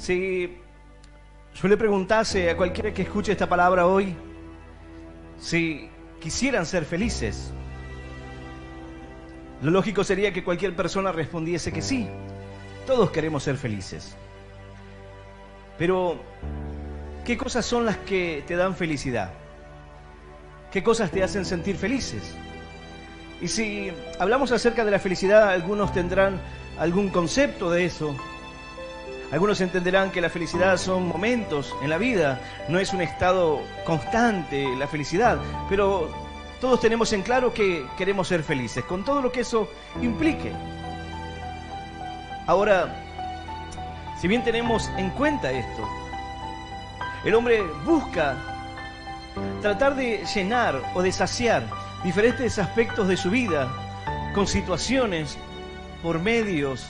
Si yo le preguntase a cualquiera que escuche esta palabra hoy si quisieran ser felices, lo lógico sería que cualquier persona respondiese que sí. Todos queremos ser felices. Pero, ¿qué cosas son las que te dan felicidad? ¿Qué cosas te hacen sentir felices? Y si hablamos acerca de la felicidad, algunos tendrán algún concepto de eso. Algunos entenderán que la felicidad son momentos en la vida, no es un estado constante la felicidad, pero todos tenemos en claro que queremos ser felices, con todo lo que eso implique. Ahora, si bien tenemos en cuenta esto, el hombre busca tratar de llenar o de saciar diferentes aspectos de su vida con situaciones, por medios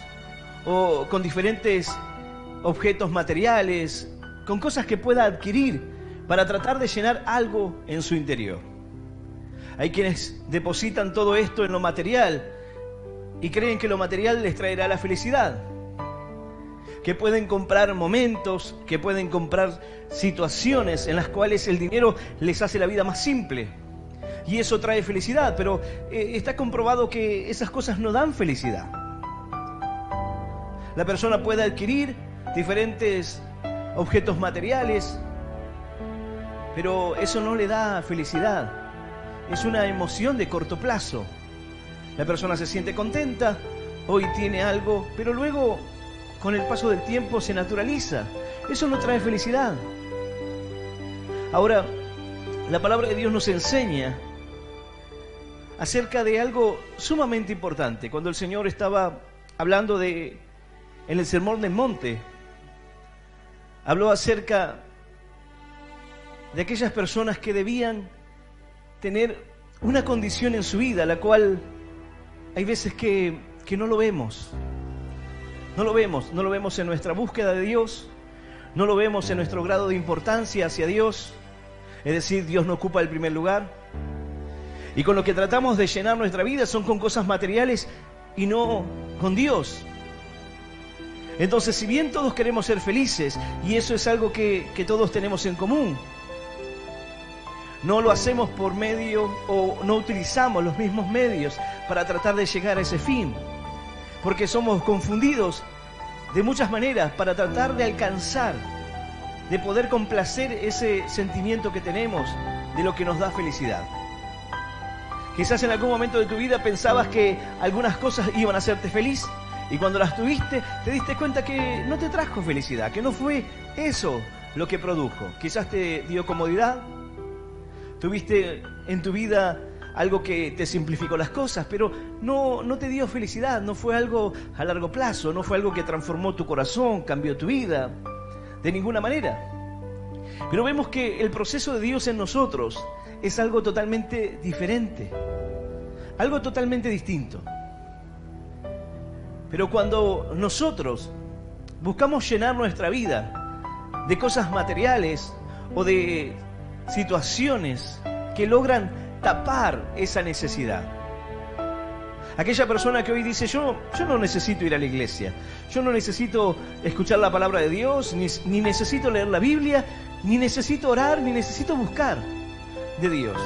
o con diferentes objetos materiales, con cosas que pueda adquirir para tratar de llenar algo en su interior. Hay quienes depositan todo esto en lo material y creen que lo material les traerá la felicidad, que pueden comprar momentos, que pueden comprar situaciones en las cuales el dinero les hace la vida más simple y eso trae felicidad, pero está comprobado que esas cosas no dan felicidad. La persona puede adquirir diferentes objetos materiales, pero eso no le da felicidad. Es una emoción de corto plazo. La persona se siente contenta, hoy tiene algo, pero luego, con el paso del tiempo, se naturaliza. Eso no trae felicidad. Ahora, la palabra de Dios nos enseña acerca de algo sumamente importante. Cuando el Señor estaba hablando en el Sermón del Monte, habló acerca de aquellas personas que debían tener una condición en su vida, la cual hay veces que no lo vemos. No lo vemos en nuestra búsqueda de Dios, no lo vemos en nuestro grado de importancia hacia Dios, es decir, Dios no ocupa el primer lugar. Y con lo que tratamos de llenar nuestra vida son con cosas materiales y no con Dios. Entonces, si bien todos queremos ser felices, y eso es algo que todos tenemos en común, no lo hacemos por medio o no utilizamos los mismos medios para tratar de llegar a ese fin, porque somos confundidos de muchas maneras para tratar de alcanzar, de poder complacer ese sentimiento que tenemos de lo que nos da felicidad. Quizás en algún momento de tu vida pensabas que algunas cosas iban a hacerte feliz, y cuando las tuviste, te diste cuenta que no te trajo felicidad, que no fue eso lo que produjo. Quizás te dio comodidad, tuviste en tu vida algo que te simplificó las cosas, pero no te dio felicidad, no fue algo a largo plazo, no fue algo que transformó tu corazón, cambió tu vida, de ninguna manera. Pero vemos que el proceso de Dios en nosotros es algo totalmente diferente, algo totalmente distinto. Pero cuando nosotros buscamos llenar nuestra vida de cosas materiales o de situaciones que logran tapar esa necesidad. Aquella persona que hoy dice, yo no necesito ir a la iglesia, yo no necesito escuchar la palabra de Dios, ni necesito leer la Biblia, ni necesito orar, ni necesito buscar de Dios.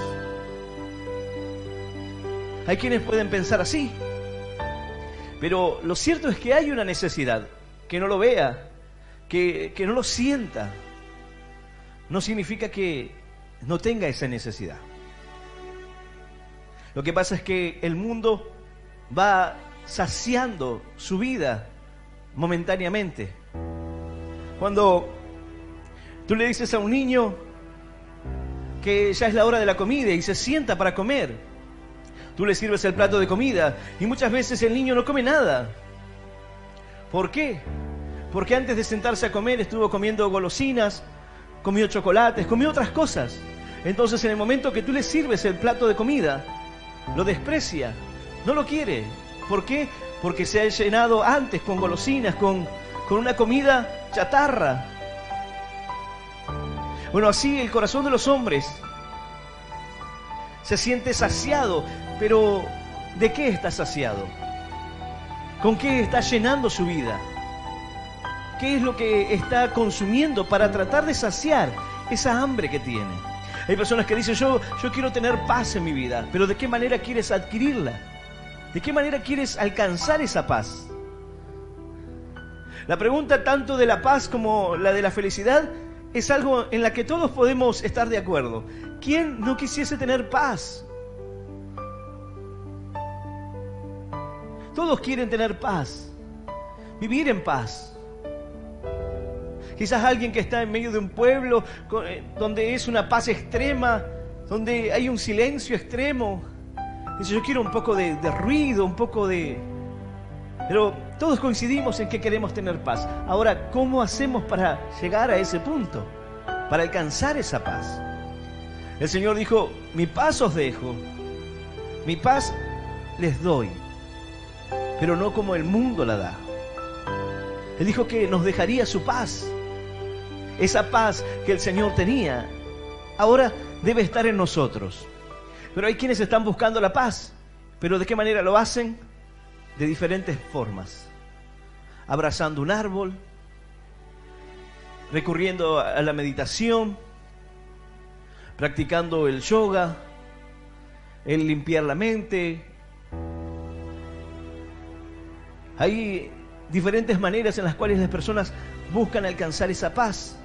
Hay quienes pueden pensar así, pero lo cierto es que hay una necesidad. Que no lo vea, que no lo sienta, no significa que no tenga esa necesidad. Lo que pasa es que el mundo va saciando su vida momentáneamente. Cuando tú le dices a un niño que ya es la hora de la comida y se sienta para comer, tú le sirves el plato de comida y muchas veces el niño no come nada. ¿Por qué? Porque antes de sentarse a comer estuvo comiendo golosinas, comió chocolates, comió otras cosas. Entonces, en el momento que tú le sirves el plato de comida, lo desprecia, no lo quiere. ¿Por qué? Porque se ha llenado antes con golosinas, con una comida chatarra. Bueno, así el corazón de los hombres se siente saciado, pero ¿de qué está saciado? ¿Con qué está llenando su vida? qué es lo que está consumiendo para tratar de saciar esa hambre que tiene. Hay personas que dicen, yo quiero tener paz en mi vida, pero ¿de qué manera quieres adquirirla? ¿De qué manera quieres alcanzar esa paz? La pregunta tanto de la paz como la de la felicidad es algo en la que todos podemos estar de acuerdo. ¿Quién no quisiese tener paz? Todos quieren tener paz, vivir en paz. Quizás alguien que está en medio de un pueblo donde es una paz extrema, donde hay un silencio extremo, dice, yo quiero un poco de ruido, un poco de... Pero todos coincidimos en que queremos tener paz. Ahora, ¿cómo hacemos para llegar a ese punto? Para alcanzar esa paz. El Señor dijo, mi paz os dejo, mi paz les doy, pero no como el mundo la da. Él dijo que nos dejaría su paz. Esa paz que el Señor tenía, ahora debe estar en nosotros. Pero hay quienes están buscando la paz. ¿Pero de qué manera lo hacen? De diferentes formas. Abrazando un árbol, recurriendo a la meditación, practicando el yoga, el limpiar la mente. Hay diferentes maneras en las cuales las personas buscan alcanzar esa paz,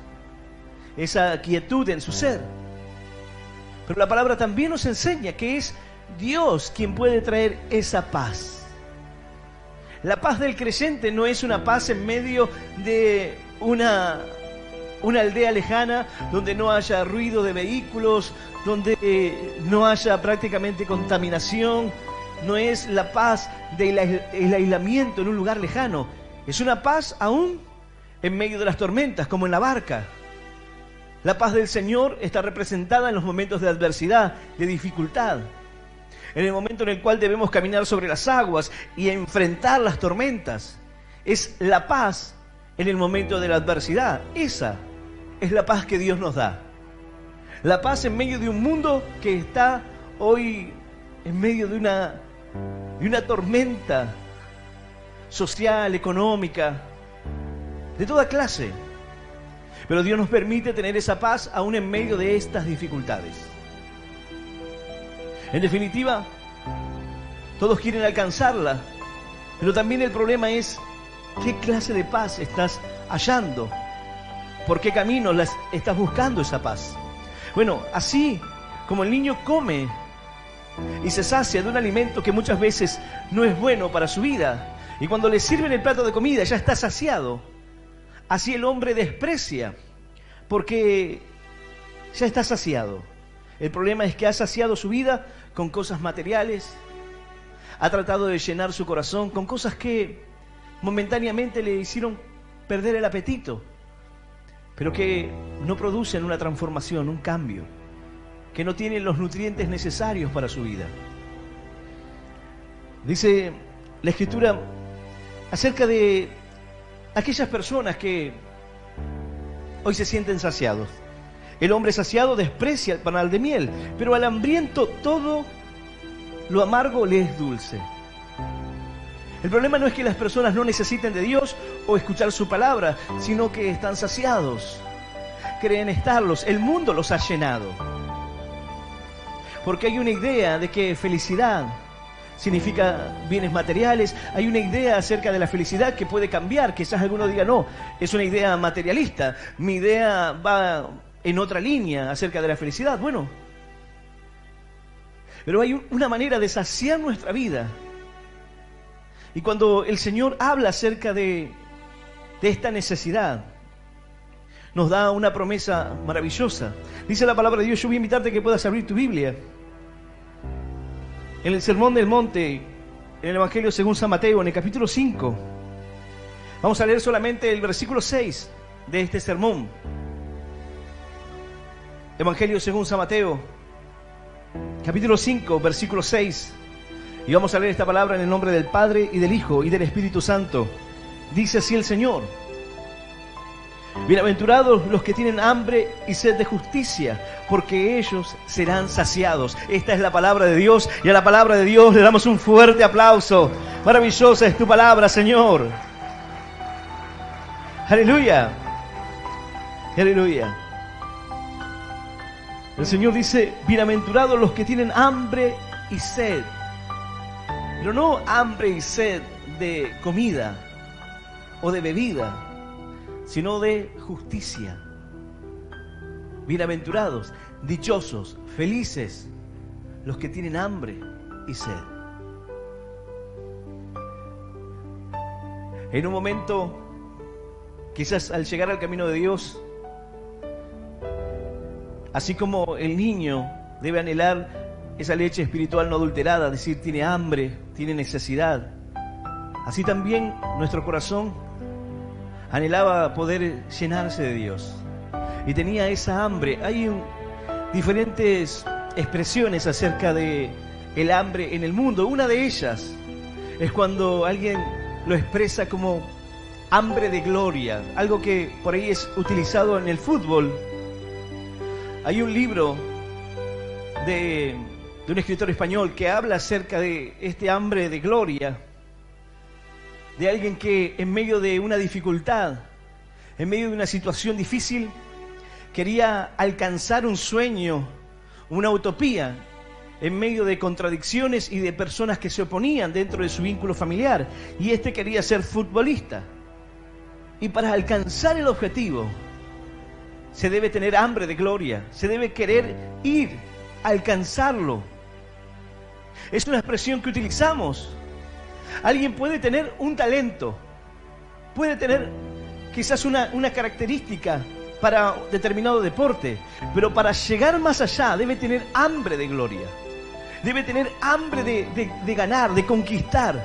esa quietud en su ser. Pero la palabra también nos enseña que es Dios quien puede traer esa paz. La paz del creyente no es una paz en medio de una aldea lejana donde no haya ruido de vehículos, donde no haya prácticamente contaminación. No es la paz del aislamiento en un lugar lejano. Es una paz aún en medio de las tormentas, como en la barca. La paz del Señor está representada en los momentos de adversidad, de dificultad. En el momento en el cual debemos caminar sobre las aguas y enfrentar las tormentas. Es la paz en el momento de la adversidad. Esa es la paz que Dios nos da. La paz en medio de un mundo que está hoy en medio de una tormenta social, económica, de toda clase. Pero Dios nos permite tener esa paz aún en medio de estas dificultades. En definitiva, todos quieren alcanzarla, pero también el problema es qué clase de paz estás hallando, por qué camino estás buscando esa paz. Bueno, así como el niño come y se sacia de un alimento que muchas veces no es bueno para su vida, y cuando le sirven el plato de comida ya está saciado, así el hombre desprecia porque ya está saciado. El problema es que ha saciado su vida con cosas materiales, ha tratado de llenar su corazón con cosas que momentáneamente le hicieron perder el apetito, pero que no producen una transformación, un cambio, que no tienen los nutrientes necesarios para su vida. Dice la Escritura acerca de aquellas personas que hoy se sienten saciados. El hombre saciado desprecia el panal de miel, pero al hambriento todo lo amargo le es dulce. El problema no es que las personas no necesiten de Dios o escuchar su palabra, sino que están saciados, creen estarlos, el mundo los ha llenado. Porque hay una idea de que felicidad significa bienes materiales, hay una idea acerca de la felicidad que puede cambiar, quizás alguno diga no, es una idea materialista, mi idea va en otra línea acerca de la felicidad. Bueno, pero hay una manera de saciar nuestra vida. Y cuando el Señor habla acerca de esta necesidad, nos da una promesa maravillosa. Dice la palabra de Dios, yo voy a invitarte a que puedas abrir tu Biblia. En el Sermón del Monte, en el Evangelio según San Mateo, en el capítulo 5, vamos a leer solamente el versículo 6 de este sermón. Evangelio según San Mateo, capítulo 5, versículo 6. Y vamos a leer esta palabra en el nombre del Padre, y del Hijo, y del Espíritu Santo. Dice así el Señor: bienaventurados los que tienen hambre y sed de justicia, porque ellos serán saciados. Esta es la palabra de Dios, y a la palabra de Dios le damos un fuerte aplauso. Maravillosa es tu palabra, Señor. Aleluya. Aleluya. El Señor dice, bienaventurados los que tienen hambre y sed. Pero no hambre y sed de comida o de bebida, sino de justicia. Bienaventurados, dichosos, felices los que tienen hambre y sed. En un momento, quizás al llegar al camino de Dios, así como el niño debe anhelar esa leche espiritual no adulterada, es decir, tiene hambre, tiene necesidad, así también nuestro corazón anhelaba poder llenarse de Dios. Y tenía esa hambre. Hay diferentes expresiones acerca de el hambre en el mundo. Una de ellas es cuando alguien lo expresa como hambre de gloria, algo que por ahí es utilizado en el fútbol. Hay un libro de un escritor español que habla acerca de este hambre de gloria, de alguien que en medio de una dificultad, en medio de una situación difícil, quería alcanzar un sueño, una utopía, en medio de contradicciones y de personas que se oponían dentro de su vínculo familiar. Y este quería ser futbolista. Y para alcanzar el objetivo, se debe tener hambre de gloria, se debe querer ir a alcanzarlo. Es una expresión que utilizamos. Alguien puede tener un talento, puede tener quizás una característica para determinado deporte, pero para llegar más allá debe tener hambre de gloria, debe tener hambre de ganar, de conquistar,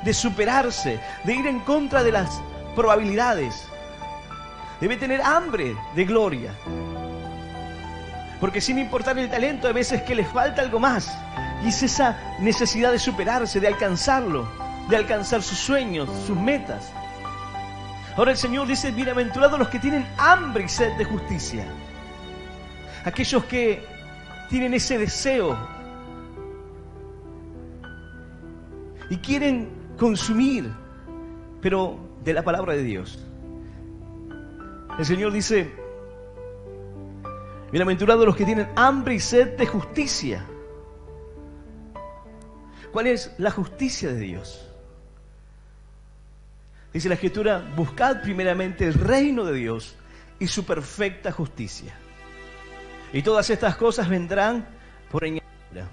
de superarse, de ir en contra de las probabilidades. Debe tener hambre de gloria, porque sin importar el talento, a veces que le falta algo más, y es esa necesidad de superarse, de alcanzarlo, de alcanzar sus sueños, sus metas. Ahora el Señor dice, bienaventurados los que tienen hambre y sed de justicia. Aquellos que tienen ese deseo y quieren consumir, pero de la palabra de Dios. El Señor dice, bienaventurados los que tienen hambre y sed de justicia. ¿Cuál es la justicia de Dios? Dice la Escritura, buscad primeramente el reino de Dios y su perfecta justicia. Y todas estas cosas vendrán por añadidura.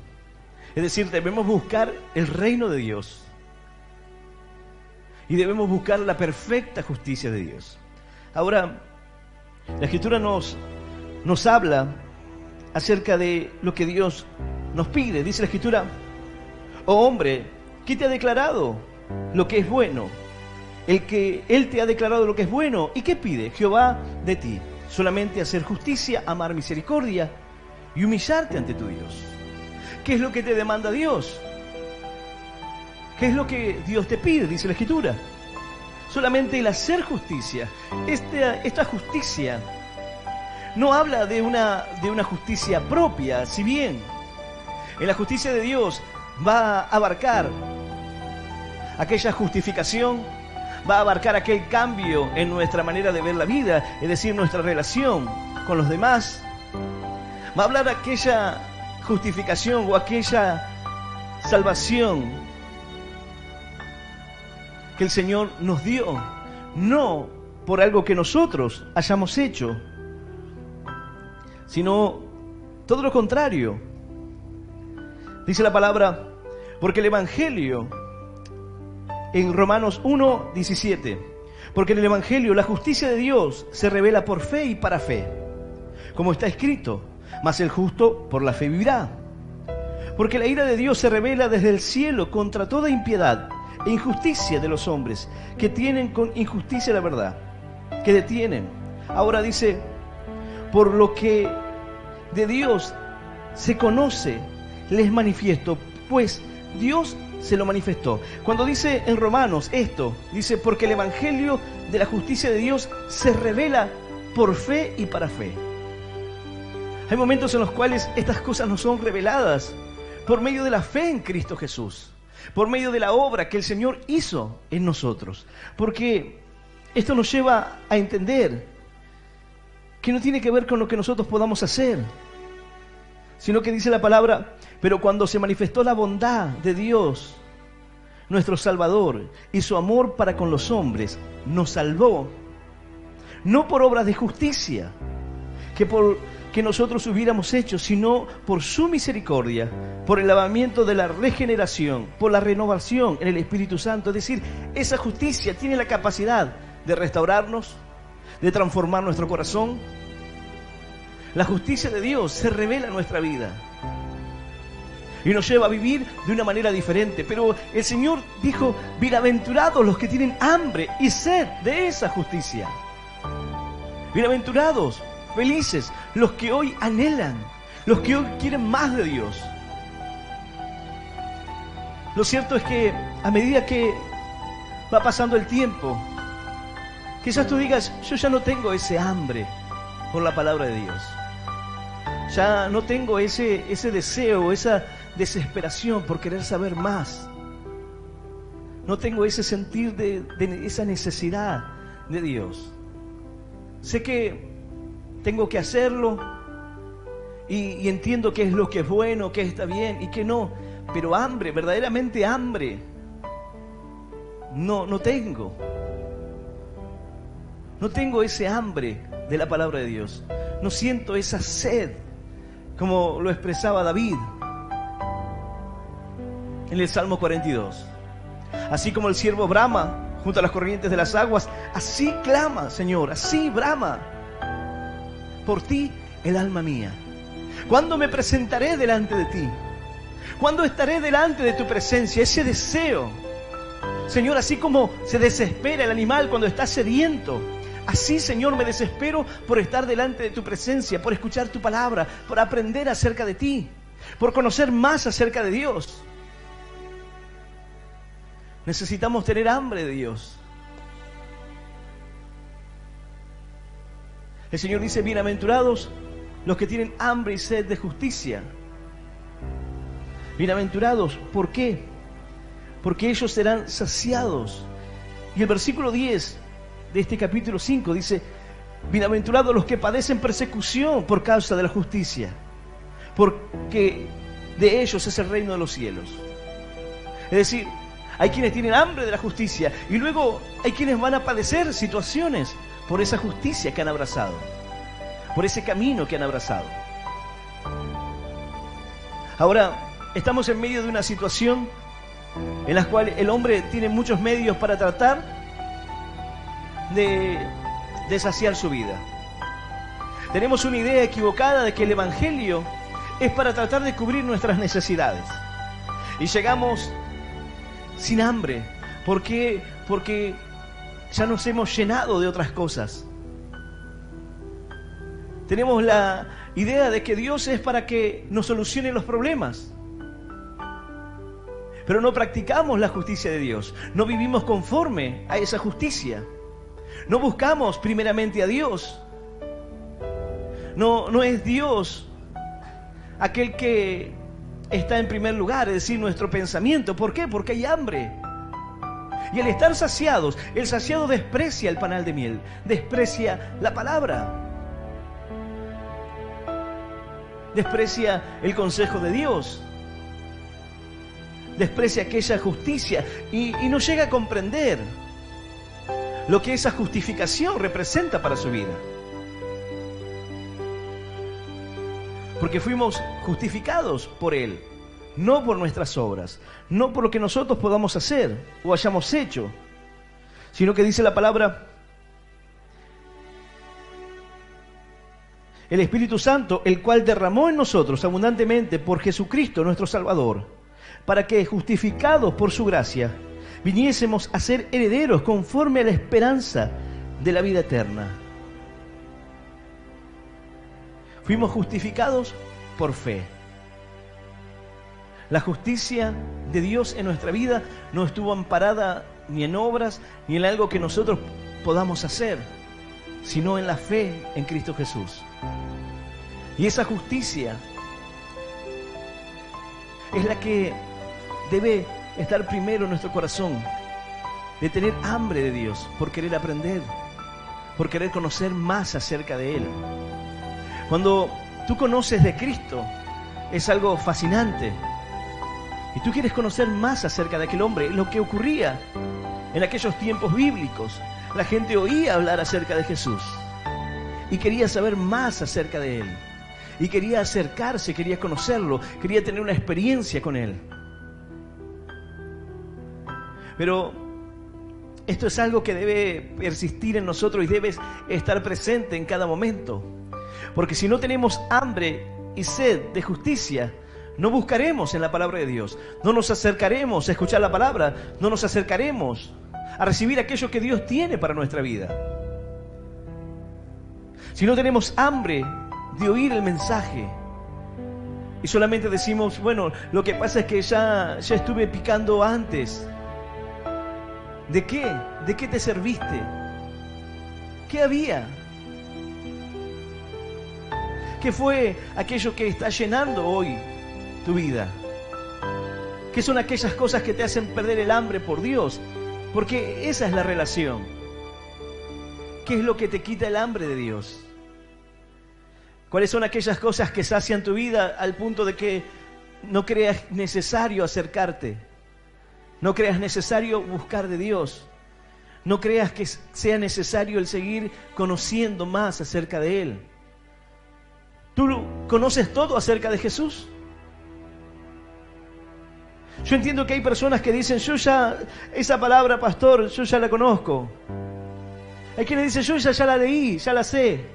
Es decir, debemos buscar el reino de Dios. Y debemos buscar la perfecta justicia de Dios. Ahora, la Escritura nos habla acerca de lo que Dios nos pide. Dice la Escritura, oh hombre, ¿qué te ha declarado lo que es bueno? Él te ha declarado lo que es bueno. ¿Y qué pide Jehová de ti? Solamente hacer justicia, amar misericordia y humillarte ante tu Dios. ¿Qué es lo que te demanda Dios? ¿Qué es lo que Dios te pide? Dice la Escritura. Solamente el hacer justicia. Esta justicia no habla de una justicia propia, si bien en la justicia de Dios va a abarcar aquella justificación, va a abarcar aquel cambio en nuestra manera de ver la vida, es decir, nuestra relación con los demás. Va a hablar de aquella justificación o aquella salvación que el Señor nos dio, no por algo que nosotros hayamos hecho, sino todo lo contrario. Dice la palabra, porque el Evangelio, en Romanos 1:17, porque en el Evangelio la justicia de Dios se revela por fe y para fe, como está escrito, mas el justo por la fe vivirá. Porque la ira de Dios se revela desde el cielo contra toda impiedad e injusticia de los hombres, que tienen con injusticia la verdad, que detienen. Ahora dice, por lo que de Dios se conoce, les manifiesto, pues Dios se lo manifestó. Cuando dice en Romanos esto, dice, porque el Evangelio de la justicia de Dios se revela por fe y para fe. Hay momentos en los cuales estas cosas nos son reveladas por medio de la fe en Cristo Jesús, por medio de la obra que el Señor hizo en nosotros. Porque Esto nos lleva a entender que no tiene que ver con lo que nosotros podamos hacer, sino que dice la palabra, pero cuando se manifestó la bondad de Dios, nuestro Salvador, y su amor para con los hombres, nos salvó, no por obras de justicia, que nosotros hubiéramos hecho, sino por su misericordia, por el lavamiento de la regeneración, por la renovación en el Espíritu Santo. Es decir, esa justicia tiene la capacidad de restaurarnos, de transformar nuestro corazón. La justicia de Dios se revela en nuestra vida y nos lleva a vivir de una manera diferente. Pero el Señor dijo, bienaventurados los que tienen hambre y sed de esa justicia. Bienaventurados, felices, los que hoy anhelan, los que hoy quieren más de Dios. Lo cierto es que a medida que va pasando el tiempo, quizás tú digas, yo ya no tengo ese hambre por la palabra de Dios. Ya no tengo ese deseo, esa desesperación por querer saber más. No tengo ese sentir de esa necesidad de Dios. Sé que tengo que hacerlo y entiendo qué es lo que es bueno, qué está bien y qué no. Pero hambre, verdaderamente hambre, no tengo. No tengo ese hambre de la palabra de Dios. No siento esa sed, como lo expresaba David en el Salmo 42. Así como el siervo brama junto a las corrientes de las aguas, así clama, Señor, así brama por ti el alma mía. ¿Cuándo me presentaré delante de ti? ¿Cuándo estaré delante de tu presencia? Ese deseo, Señor, así como se desespera el animal cuando está sediento, así, Señor, me desespero por estar delante de tu presencia, por escuchar tu palabra, por aprender acerca de ti, por conocer más acerca de Dios. Necesitamos tener hambre de Dios. El Señor dice, bienaventurados los que tienen hambre y sed de justicia. Bienaventurados, ¿por qué? Porque ellos serán saciados. Y el versículo 10 de este capítulo 5 dice, bienaventurados los que padecen persecución por causa de la justicia, porque de ellos es el reino de los cielos. Es decir, hay quienes tienen hambre de la justicia y luego hay quienes van a padecer situaciones por esa justicia que han abrazado, por ese camino que han abrazado. Ahora, estamos en medio de una situación en la cual el hombre tiene muchos medios para tratar de saciar su vida. Tenemos una idea equivocada de que el Evangelio es para tratar de cubrir nuestras necesidades. Y llegamos sin hambre. ¿Por qué? Porque ya nos hemos llenado de otras cosas. Tenemos la idea de que Dios es para que nos solucione los problemas. Pero no practicamos la justicia de Dios. No vivimos conforme a esa justicia. No buscamos primeramente a Dios. No es Dios aquel que está en primer lugar, es decir, nuestro pensamiento. ¿Por qué? Porque hay hambre. Y al estar saciados, el saciado desprecia el panal de miel, desprecia la palabra, desprecia el consejo de Dios, desprecia aquella justicia y no llega a comprender lo que esa justificación representa para su vida. Porque fuimos justificados por Él, no por nuestras obras, no por lo que nosotros podamos hacer o hayamos hecho, sino que dice la palabra, el Espíritu Santo, el cual derramó en nosotros abundantemente por Jesucristo nuestro Salvador, para que, justificados por su gracia, viniésemos a ser herederos conforme a la esperanza de la vida eterna. Fuimos justificados por fe. La justicia de Dios en nuestra vida no estuvo amparada ni en obras ni en algo que nosotros podamos hacer, sino en la fe en Cristo Jesús. Y esa justicia es la que debe estar primero en nuestro corazón. de tener hambre de Dios, por querer aprender, por querer conocer más acerca de Él. Cuando tú conoces de Cristo, es algo fascinante. Y tú quieres conocer más acerca de aquel hombre, lo que ocurría en aquellos tiempos bíblicos. La gente oía hablar acerca de Jesús y quería saber más acerca de Él. Y quería acercarse, quería conocerlo, quería tener una experiencia con Él. Pero esto es algo que debe persistir en nosotros y debe estar presente en cada momento. Porque si no tenemos hambre y sed de justicia, no buscaremos en la palabra de Dios, no nos acercaremos a escuchar la palabra, no nos acercaremos a recibir aquello que Dios tiene para nuestra vida. Si no tenemos hambre de oír el mensaje y solamente decimos, bueno, lo que pasa es que ya estuve picando antes. ¿De qué? ¿De qué te serviste? ¿Qué había? ¿Qué fue aquello que está llenando hoy tu vida? ¿Qué son aquellas cosas que te hacen perder el hambre por Dios? Porque esa es la relación. ¿Qué es lo que te quita el hambre de Dios? ¿Cuáles son aquellas cosas que sacian tu vida al punto de que no creas necesario acercarte? No creas necesario buscar de Dios. No creas que sea necesario el seguir conociendo más acerca de Él. ¿Tú conoces todo acerca de Jesús? Yo entiendo que hay personas que dicen, esa palabra, pastor, yo ya la conozco. Hay quienes dicen, yo ya la leí, ya la sé.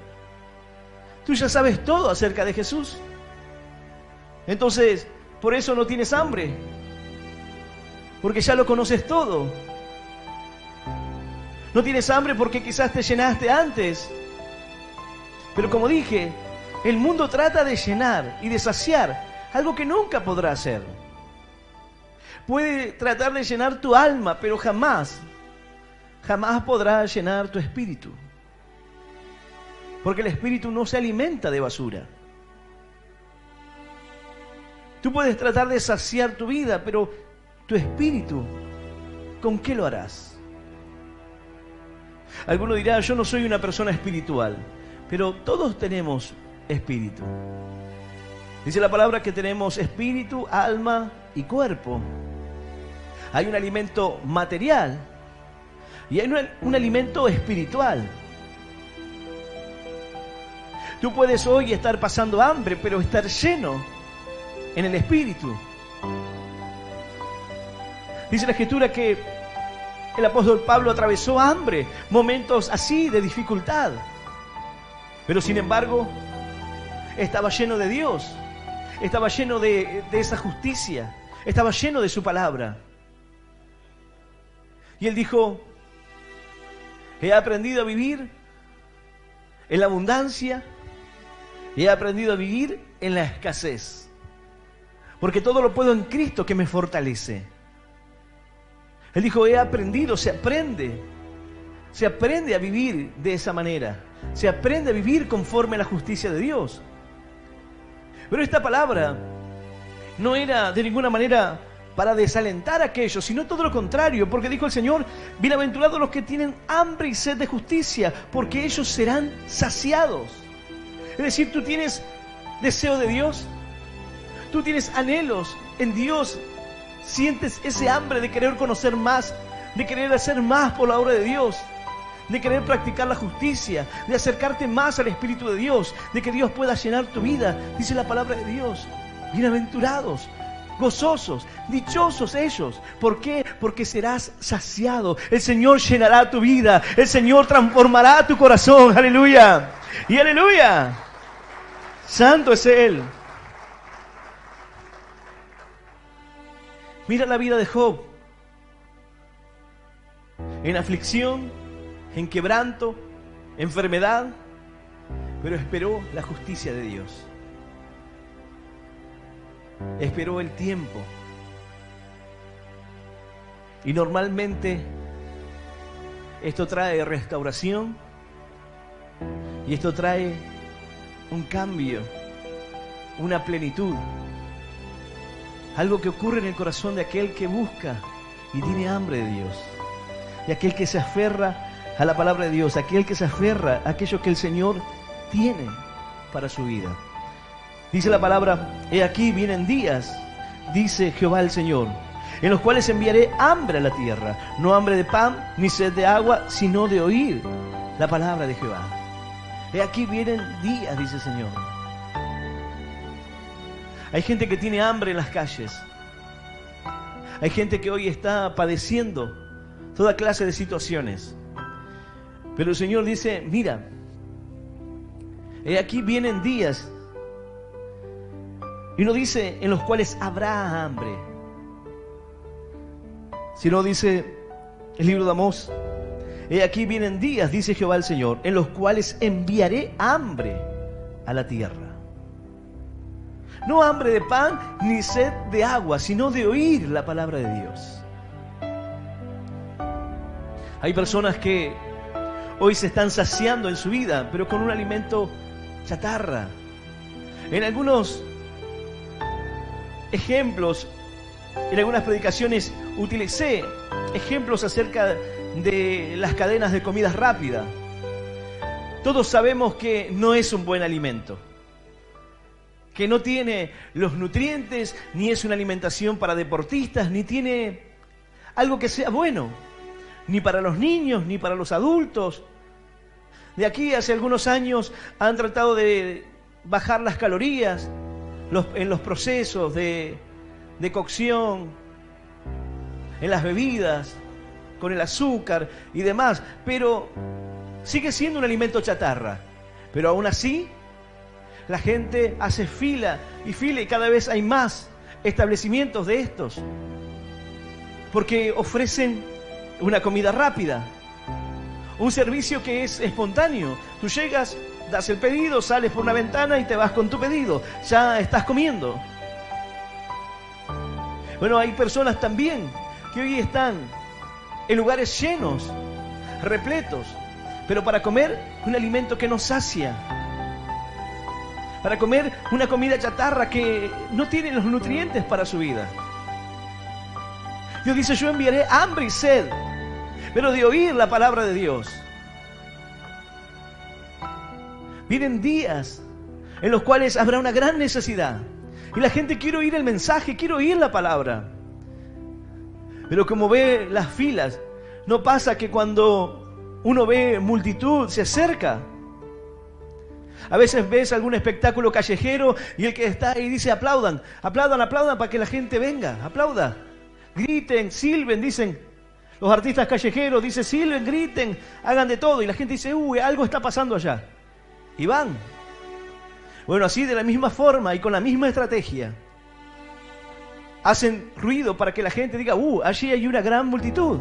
Tú ya sabes todo acerca de Jesús. Entonces, por eso no tienes hambre. Porque ya lo conoces todo. No tienes hambre porque quizás te llenaste antes. Pero como dije, el mundo trata de llenar y de saciar algo que nunca podrá hacer. Puede tratar de llenar tu alma, pero jamás podrá llenar tu espíritu. Porque el espíritu no se alimenta de basura. Tú puedes tratar de saciar tu vida, pero tu espíritu, ¿con qué lo harás? Alguno dirá, yo no soy una persona espiritual, pero todos tenemos espíritu. Dice la palabra que tenemos espíritu, alma y cuerpo. Hay un alimento material y hay un alimento espiritual. Tú puedes hoy estar pasando hambre, pero estar lleno en el espíritu. Dice la Escritura que el apóstol Pablo atravesó hambre, momentos así de dificultad. Pero sin embargo, estaba lleno de Dios, estaba lleno de esa justicia, estaba lleno de su palabra. Y él dijo, he aprendido a vivir en la abundancia, he aprendido a vivir en la escasez, porque todo lo puedo en Cristo que me fortalece. Él dijo, he aprendido, se aprende a vivir de esa manera, se aprende a vivir conforme a la justicia de Dios. Pero esta palabra no era de ninguna manera para desalentar a aquellos, sino todo lo contrario, porque dijo el Señor, bienaventurados los que tienen hambre y sed de justicia, porque ellos serán saciados. Es decir, tú tienes deseo de Dios, tú tienes anhelos en Dios, sientes ese hambre de querer conocer más, de querer hacer más por la obra de Dios, de querer practicar la justicia, de acercarte más al Espíritu de Dios, de que Dios pueda llenar tu vida. Dice la palabra de Dios, bienaventurados, gozosos, dichosos ellos. ¿Por qué? Porque serás saciado. El Señor llenará tu vida, el Señor transformará tu corazón. Aleluya y aleluya. Santo es Él. Mira la vida de Job. En aflicción, en quebranto, enfermedad, pero esperó la justicia de Dios. Esperó el tiempo. Y normalmente esto trae restauración y esto trae un cambio, una plenitud. Algo que ocurre en el corazón de aquel que busca y tiene hambre de Dios. y aquel que se aferra a la palabra de Dios, aquel que se aferra a aquello que el Señor tiene para su vida. Dice la palabra: he aquí vienen días, dice Jehová el Señor, en los cuales enviaré hambre a la tierra, no hambre de pan ni sed de agua, sino de oír la palabra de Jehová. He aquí vienen días, dice el Señor. Hay gente que tiene hambre en las calles. Hay gente que hoy está padeciendo toda clase de situaciones. Pero el Señor dice: mira, he aquí vienen días. Y no dice en los cuales habrá hambre, sino dice el libro de Amós: he aquí vienen días, dice Jehová el Señor, en los cuales enviaré hambre a la tierra. No hambre de pan ni sed de agua, sino de oír la palabra de Dios. Hay personas que hoy se están saciando en su vida, pero con un alimento chatarra. En algunos ejemplos, en algunas predicaciones utilicé ejemplos acerca de las cadenas de comida rápida. Todos sabemos que no es un buen alimento, que no tiene los nutrientes, ni es una alimentación para deportistas, ni tiene algo que sea bueno, ni para los niños, ni para los adultos. De aquí hace algunos años han tratado de bajar las calorías en los procesos de cocción, en las bebidas, con el azúcar y demás, pero sigue siendo un alimento chatarra. Pero aún así, la gente hace fila y cada vez hay más establecimientos de estos, porque ofrecen una comida rápida, un servicio que es espontáneo. Tú llegas, das el pedido, sales por una ventana y te vas con tu pedido. Ya estás comiendo. Bueno, hay personas también que hoy están en lugares llenos, repletos, pero para comer un alimento que no sacia, para comer una comida chatarra que no tiene los nutrientes para su vida. Dios dice: yo enviaré hambre y sed, pero de oír la palabra de Dios. Vienen días en los cuales habrá una gran necesidad y la gente quiere oír el mensaje, quiere oír la palabra. Pero como ve las filas, no pasa que cuando uno ve multitud se acerca. A veces ves algún espectáculo callejero y el que está ahí dice: aplaudan, aplaudan, aplaudan para que la gente venga, aplauda, griten, silben, dicen los artistas callejeros, dicen silben, griten, hagan de todo, y la gente dice: uy, algo está pasando allá. Y van. Bueno, así de la misma forma y con la misma estrategia, hacen ruido para que la gente diga: allí hay una gran multitud.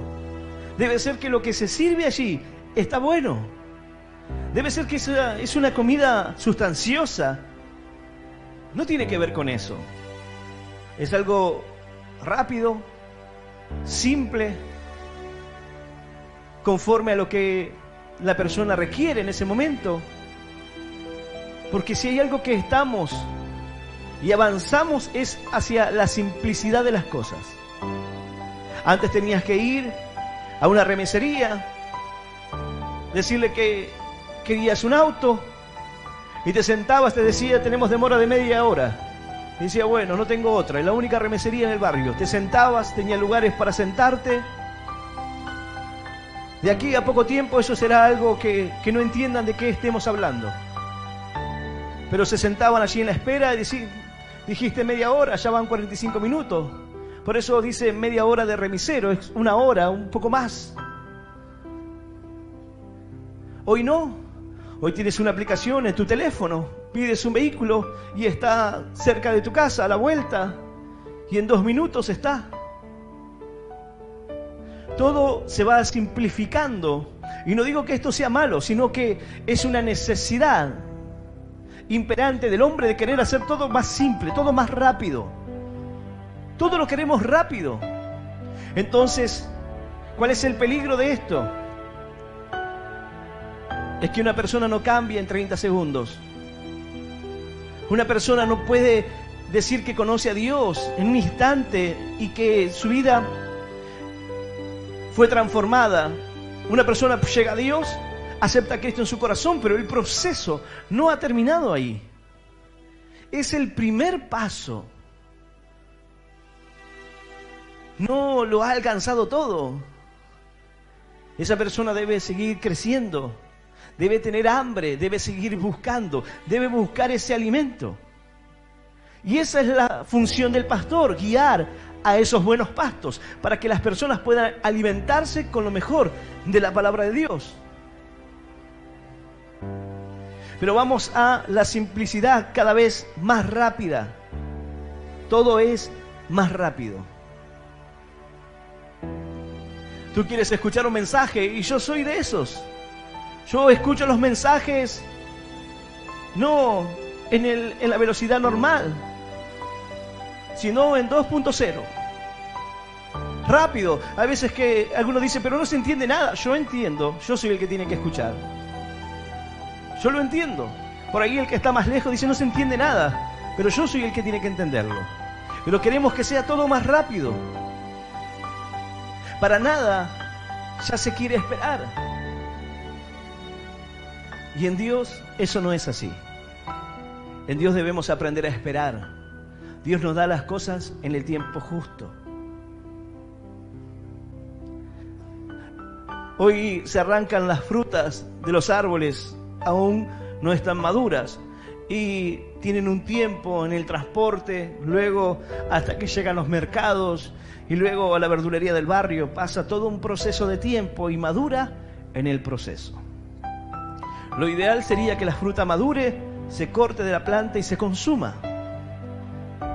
Debe ser que lo que se sirve allí está bueno. Debe ser que es una comida sustanciosa. No tiene que ver con eso. Es algo rápido, simple, conforme a lo que la persona requiere en ese momento. Porque si hay algo que estamos y avanzamos es hacia la simplicidad de las cosas. Antes tenías que ir a una remesería, decirle que querías un auto y te sentabas, te decía: tenemos demora de media hora. Y decía: bueno, no tengo otra, es la única remesería en el barrio. Te sentabas, tenía lugares para sentarte. De aquí a poco tiempo eso será algo que no entiendan de qué estemos hablando. Pero se sentaban allí en la espera y dijiste media hora, ya van 45 minutos. Por eso dice media hora de remisero, es una hora, un poco más. Hoy no. Hoy tienes una aplicación en tu teléfono, pides un vehículo y está cerca de tu casa, a la vuelta, y en 2 minutos está. Todo se va simplificando. Y no digo que esto sea malo, sino que es una necesidad imperante del hombre de querer hacer todo más simple, todo más rápido. Todo lo queremos rápido. Entonces, ¿cuál es el peligro de esto? Es que una persona no cambia en 30 segundos. Una persona no puede decir que conoce a Dios en un instante y que su vida fue transformada. Una persona llega a Dios, acepta a Cristo en su corazón, pero el proceso no ha terminado ahí. Es el primer paso. No lo ha alcanzado todo. Esa persona debe seguir creciendo, debe tener hambre, debe seguir buscando, debe buscar ese alimento. Y esa es la función del pastor, guiar a esos buenos pastos, para que las personas puedan alimentarse con lo mejor de la palabra de Dios. Pero vamos a la simplicidad cada vez más rápida. Todo es más rápido. Tú quieres escuchar un mensaje y yo soy de esos. Yo escucho los mensajes no en la velocidad normal, sino en 2.0. Rápido. Hay veces que algunos dicen, pero no se entiende nada. Yo entiendo, yo soy el que tiene que escuchar. Yo lo entiendo. Por ahí el que está más lejos dice, no se entiende nada, pero yo soy el que tiene que entenderlo. Pero queremos que sea todo más rápido. Para nada ya se quiere esperar. Y en Dios eso no es así. En Dios debemos aprender a esperar. Dios nos da las cosas en el tiempo justo. Hoy se arrancan las frutas de los árboles, aún no están maduras y tienen un tiempo en el transporte, luego hasta que llegan los mercados y luego a la verdulería del barrio. Pasa todo un proceso de tiempo y madura en el proceso. Lo ideal sería que la fruta madure, se corte de la planta y se consuma.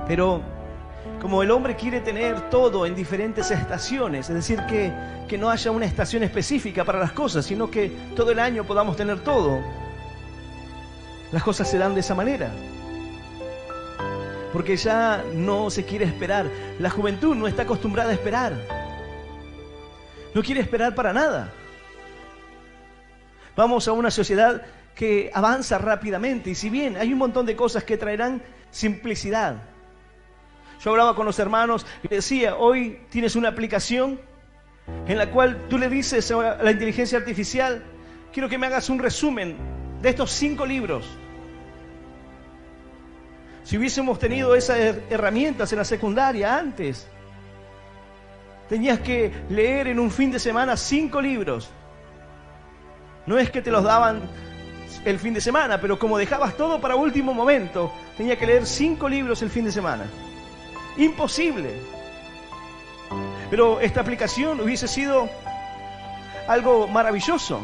Pero como el hombre quiere tener todo en diferentes estaciones, es decir, que no haya una estación específica para las cosas, sino que todo el año podamos tener todo, las cosas se dan de esa manera. Porque ya no se quiere esperar. La juventud no está acostumbrada a esperar. No quiere esperar para nada. Vamos a una sociedad que avanza rápidamente y si bien hay un montón de cosas que traerán simplicidad. Yo hablaba con los hermanos y les decía, hoy tienes una aplicación en la cual tú le dices a la inteligencia artificial, quiero que me hagas un resumen de estos 5 libros. Si hubiésemos tenido esas herramientas en la secundaria antes, tenías que leer en un fin de semana 5 libros. No es que te los daban el fin de semana, pero como dejabas todo para último momento, tenía que leer 5 libros el fin de semana. Imposible. Pero esta aplicación hubiese sido algo maravilloso,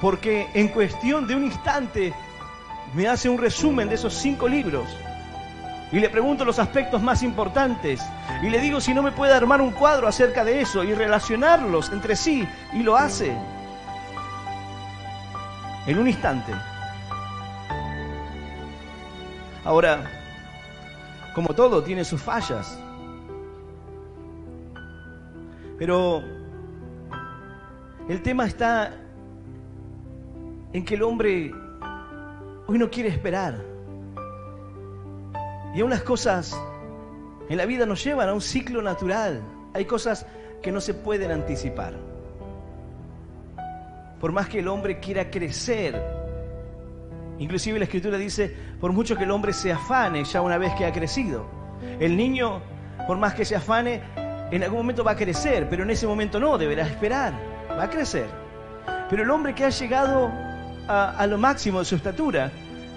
porque en cuestión de un instante me hace un resumen de esos 5 libros y le pregunto los aspectos más importantes y le digo si no me puede armar un cuadro acerca de eso y relacionarlos entre sí, y lo hace en un instante. Ahora, como todo, tiene sus fallas. Pero el tema está en que el hombre hoy no quiere esperar. Y aún las cosas en la vida nos llevan a un ciclo natural. Hay cosas que no se pueden anticipar. Por más que el hombre quiera crecer, inclusive la Escritura dice, por mucho que el hombre se afane ya una vez que ha crecido. El niño, por más que se afane, en algún momento va a crecer, pero en ese momento no, deberá esperar, va a crecer. Pero el hombre que ha llegado a lo máximo de su estatura,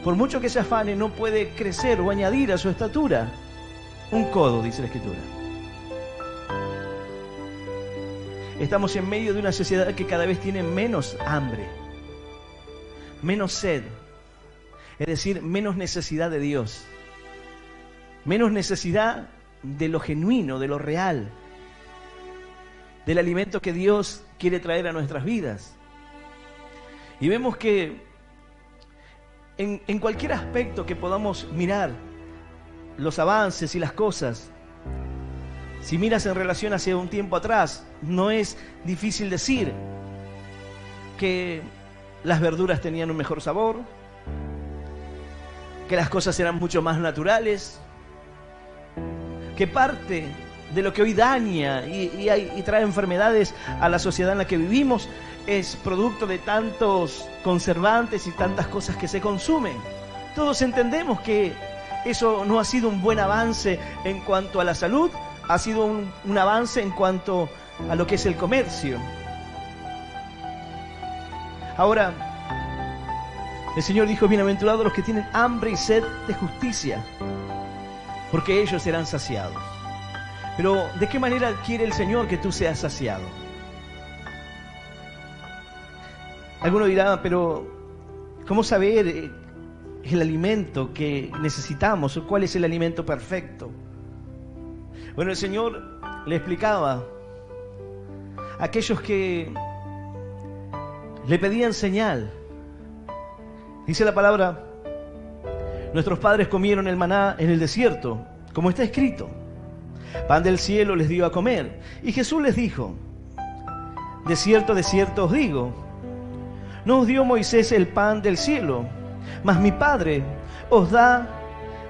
por mucho que se afane, no puede crecer o añadir a su estatura un codo, dice la Escritura. Estamos en medio de una sociedad que cada vez tiene menos hambre, menos sed, es decir, menos necesidad de Dios, menos necesidad de lo genuino, de lo real, del alimento que Dios quiere traer a nuestras vidas. Y vemos que en cualquier aspecto que podamos mirar los avances y las cosas, si miras en relación hacia un tiempo atrás, no es difícil decir que las verduras tenían un mejor sabor, que las cosas eran mucho más naturales, que parte de lo que hoy daña y trae enfermedades a la sociedad en la que vivimos es producto de tantos conservantes y tantas cosas que se consumen. Todos entendemos que eso no ha sido un buen avance en cuanto a la salud, ha sido un avance en cuanto a lo que es el comercio. Ahora, el Señor dijo: bienaventurados los que tienen hambre y sed de justicia, porque ellos serán saciados. Pero, ¿de qué manera quiere el Señor que tú seas saciado? Alguno dirá: pero ¿cómo saber el alimento que necesitamos o cuál es el alimento perfecto? Bueno, el Señor le explicaba a aquellos que le pedían señal. Dice la palabra: nuestros padres comieron el maná en el desierto, como está escrito, pan del cielo les dio a comer. Y Jesús les dijo: de cierto os digo, no os dio Moisés el pan del cielo, mas mi Padre os da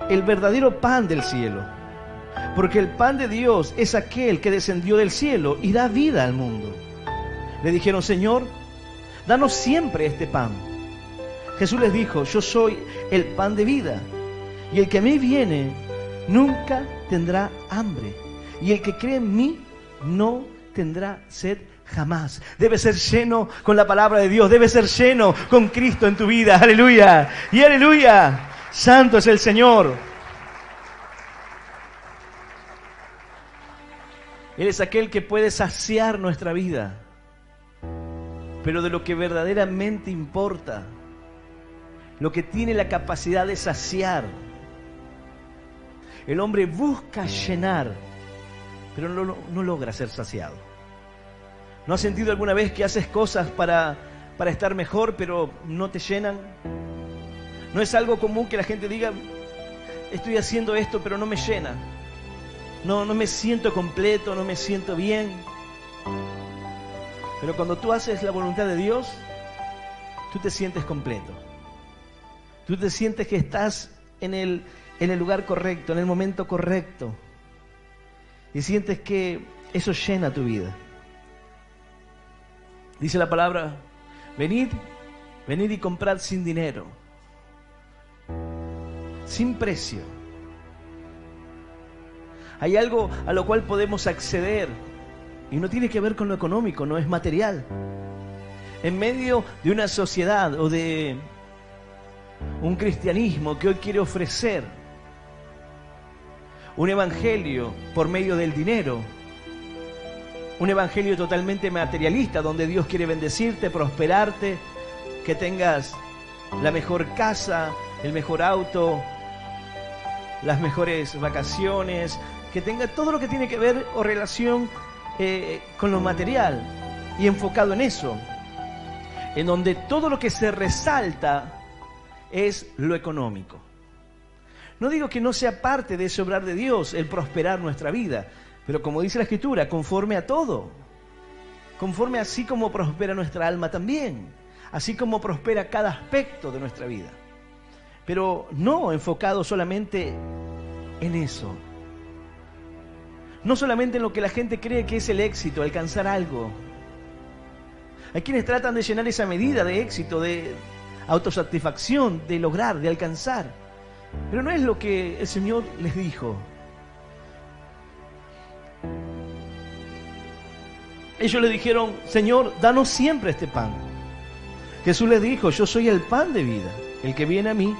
el verdadero pan del cielo. Porque el pan de Dios es aquel que descendió del cielo y da vida al mundo. Le dijeron: Señor, danos siempre este pan. Jesús les dijo: yo soy el pan de vida, y el que a mí viene nunca tendrá hambre, y el que cree en mí no tendrá sed jamás. Debe ser lleno con la palabra de Dios, debe ser lleno con Cristo en tu vida. Aleluya y aleluya. Santo es el Señor. Él es aquel que puede saciar nuestra vida. Pero de lo que verdaderamente importa, lo que tiene la capacidad de saciar, el hombre busca llenar, pero no logra ser saciado. ¿No has sentido alguna vez que haces cosas para estar mejor, pero no te llenan? ¿No es algo común que la gente diga: estoy haciendo esto, pero no me llena? No me siento completo, no me siento bien. Pero cuando tú haces la voluntad de Dios, tú te sientes completo. Tú te sientes que estás en el lugar correcto, en el momento correcto. Y sientes que eso llena tu vida. Dice la palabra: venid y comprad sin dinero, sin precio. Hay algo a lo cual podemos acceder y no tiene que ver con lo económico, no es material. En medio de una sociedad o de un cristianismo que hoy quiere ofrecer un evangelio por medio del dinero, un evangelio totalmente materialista, donde Dios quiere bendecirte, prosperarte, que tengas la mejor casa, el mejor auto, las mejores vacaciones, que tenga todo lo que tiene que ver o relación con lo material, y enfocado en eso, en donde todo lo que se resalta es lo económico. No digo que no sea parte de ese obrar de Dios el prosperar nuestra vida, pero como dice la Escritura, conforme a todo, conforme así como prospera nuestra alma también, así como prospera cada aspecto de nuestra vida, pero no enfocado solamente en eso, no solamente en lo que la gente cree que es el éxito, alcanzar algo. Hay quienes tratan de llenar esa medida de éxito, de autosatisfacción, de lograr, de alcanzar, pero no es lo que el Señor les dijo. Ellos le dijeron: Señor, danos siempre este pan. Jesús les dijo: yo soy el pan de vida. El que viene a mí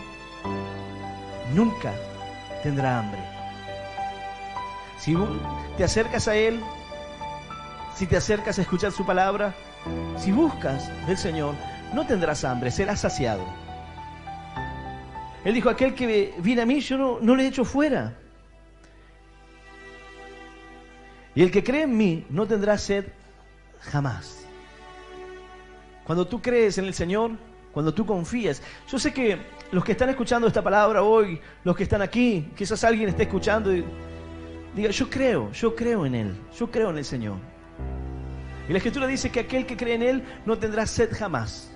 nunca tendrá hambre. Si te acercas a Él, si te acercas a escuchar su palabra, si buscas del Señor, no tendrás hambre, serás saciado. Él dijo: aquel que viene a mí, yo no le echo fuera. Y el que cree en mí no tendrá sed jamás. Cuando tú crees en el Señor, cuando tú confías. Yo sé que los que están escuchando esta palabra hoy, los que están aquí, quizás alguien esté escuchando y diga: yo creo en Él, yo creo en el Señor. Y la Escritura dice que aquel que cree en Él no tendrá sed jamás.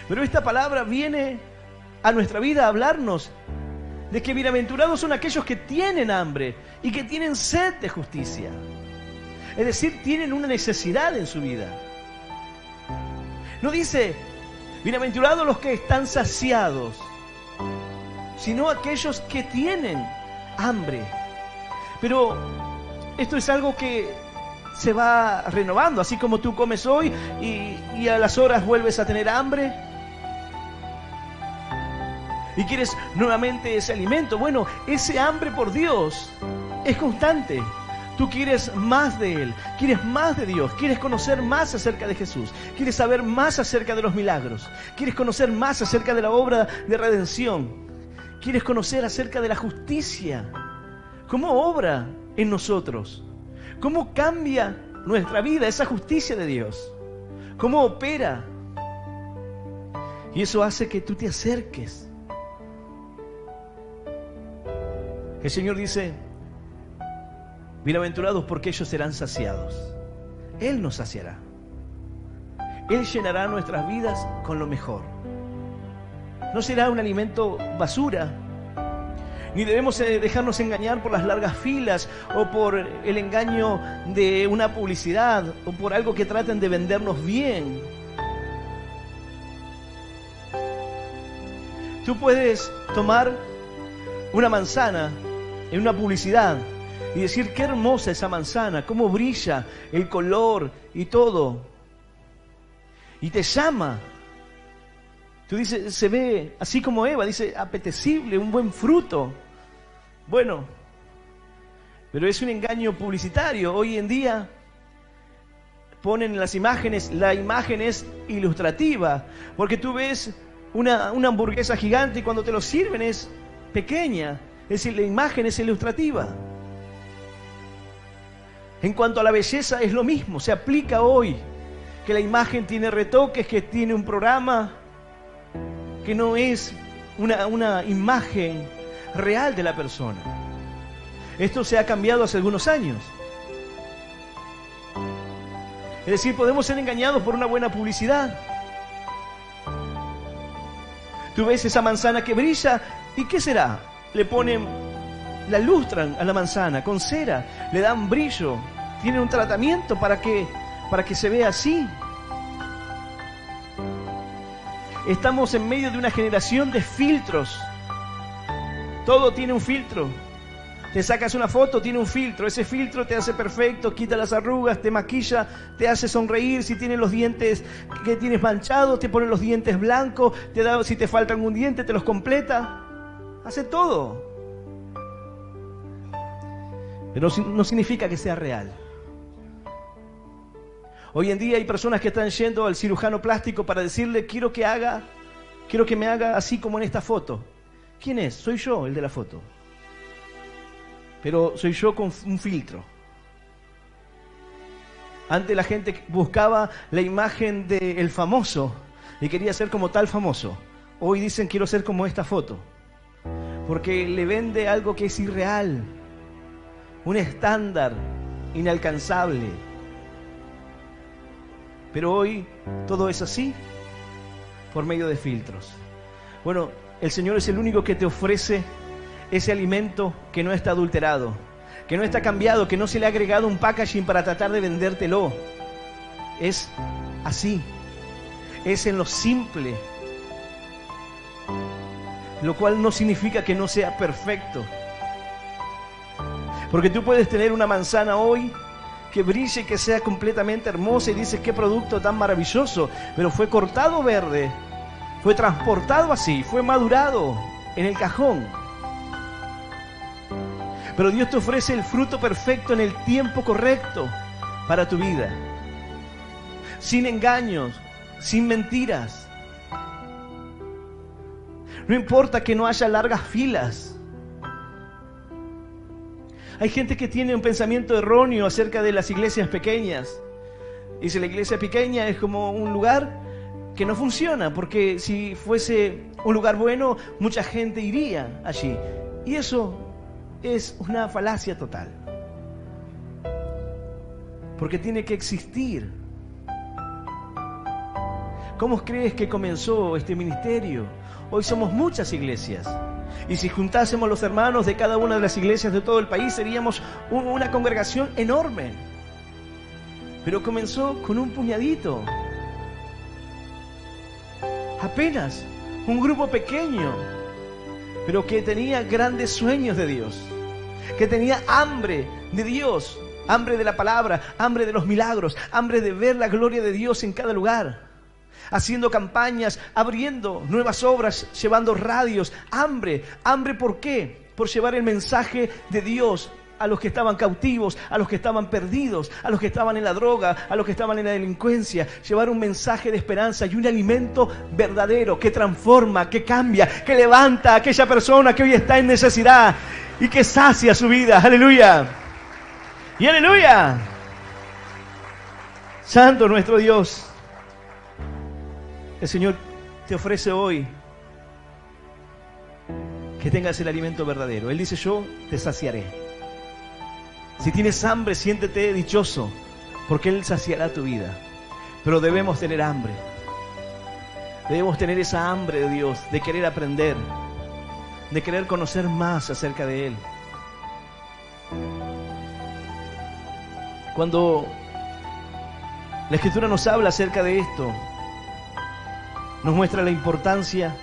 Pero esta palabra viene a nuestra vida a hablarnos de que bienaventurados son aquellos que tienen hambre y que tienen sed de justicia. Es decir, tienen una necesidad en su vida. No dice, bienaventurados los que están saciados, sino aquellos que tienen hambre. Pero esto es algo que se va renovando, así como tú comes hoy y a las horas vuelves a tener hambre y quieres nuevamente ese alimento. Bueno, ese hambre por Dios es constante. Tú quieres más de Él, quieres más de Dios, quieres conocer más acerca de Jesús, quieres saber más acerca de los milagros, quieres conocer más acerca de la obra de redención, quieres conocer acerca de la justicia, cómo obra en nosotros, cómo cambia nuestra vida esa justicia de Dios, cómo opera. Y eso hace que tú te acerques. El Señor dice, bienaventurados porque ellos serán saciados. Él nos saciará. Él llenará nuestras vidas con lo mejor. No será un alimento basura, ni debemos dejarnos engañar por las largas filas o por el engaño de una publicidad o por algo que traten de vendernos bien. Tú puedes tomar una manzana en una publicidad y decir, qué hermosa esa manzana, cómo brilla el color y todo. Y te llama. Tú dices, se ve así como Eva, dice, apetecible, un buen fruto. Bueno, pero es un engaño publicitario. Hoy en día ponen las imágenes, la imagen es ilustrativa, porque tú ves una hamburguesa gigante y cuando te lo sirven es pequeña. Es decir, la imagen es ilustrativa. En cuanto a la belleza es lo mismo, se aplica hoy, que la imagen tiene retoques, que tiene un programa, que no es una imagen real de la persona. Esto se ha cambiado hace algunos años. Es decir, podemos ser engañados por una buena publicidad. Tú ves esa manzana que brilla, ¿y qué será? Le ponen, la lustran a la manzana con cera, le dan brillo, tienen un tratamiento para que se vea así. Estamos en medio de una generación de filtros. Todo tiene un filtro. Te sacas una foto, tiene un filtro. Ese filtro te hace perfecto, quita las arrugas, te maquilla, te hace sonreír. Si tienes los dientes que tienes manchados, te pone los dientes blancos, te da, si te faltan un diente, te los completa. Hace todo. Pero no significa que sea real. Hoy en día hay personas que están yendo al cirujano plástico para decirle, quiero que me haga así como en esta foto. ¿Quién es? Soy yo, el de la foto. Pero soy yo con un filtro. Antes la gente buscaba la imagen del famoso y quería ser como tal famoso. Hoy dicen, quiero ser como esta foto. Porque le vende algo que es irreal. Un estándar inalcanzable. Pero hoy todo es así, por medio de filtros. Bueno, el Señor es el único que te ofrece ese alimento que no está adulterado, que no está cambiado, que no se le ha agregado un packaging para tratar de vendértelo. Es así, es en lo simple, lo cual no significa que no sea perfecto. Porque tú puedes tener una manzana hoy que brille, que sea completamente hermosa y dices, qué producto tan maravilloso, pero fue cortado verde, fue transportado así, fue madurado en el cajón. Pero Dios te ofrece el fruto perfecto en el tiempo correcto para tu vida, sin engaños, sin mentiras. No importa que no haya largas filas. Hay gente que tiene un pensamiento erróneo acerca de las iglesias pequeñas. Dice, la iglesia pequeña es como un lugar que no funciona, porque si fuese un lugar bueno, mucha gente iría allí. Y eso es una falacia total. Porque tiene que existir. ¿Cómo crees que comenzó este ministerio? Hoy somos muchas iglesias. Y si juntásemos los hermanos de cada una de las iglesias de todo el país, seríamos una congregación enorme. Pero comenzó con un puñadito. Apenas un grupo pequeño, pero que tenía grandes sueños de Dios, que tenía hambre de Dios, hambre de la palabra, hambre de los milagros, hambre de ver la gloria de Dios en cada lugar, haciendo campañas, abriendo nuevas obras, llevando radios. Hambre, ¿por qué? Por llevar el mensaje de Dios a los que estaban cautivos, a los que estaban perdidos, a los que estaban en la droga, a los que estaban en la delincuencia. Llevar un mensaje de esperanza y un alimento verdadero que transforma, que cambia, que levanta a aquella persona que hoy está en necesidad y que sacia su vida. ¡Aleluya! ¡Y aleluya! Santo nuestro Dios. El Señor te ofrece hoy que tengas el alimento verdadero. Él dice: yo te saciaré. Si tienes hambre, siéntete dichoso, porque Él saciará tu vida. Pero debemos tener hambre. Debemos tener esa hambre de Dios, de querer aprender, de querer conocer más acerca de Él. Cuando la Escritura nos habla acerca de esto, nos muestra la importancia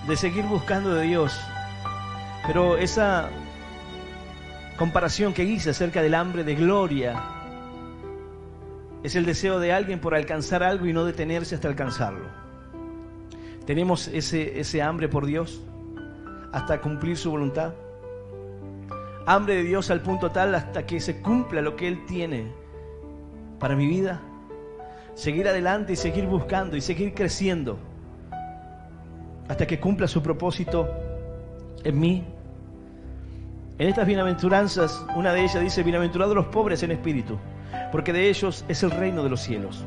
de seguir buscando de Dios. Pero esa comparación que hice acerca del hambre de gloria es el deseo de alguien por alcanzar algo y no detenerse hasta alcanzarlo. ¿Tenemos ese hambre por Dios hasta cumplir su voluntad? Hambre de Dios al punto tal hasta que se cumpla lo que Él tiene para mi vida. Seguir adelante y seguir buscando y seguir creciendo hasta que cumpla su propósito en mí. En estas bienaventuranzas, una de ellas dice: bienaventurados los pobres en espíritu, porque de ellos es el reino de los cielos.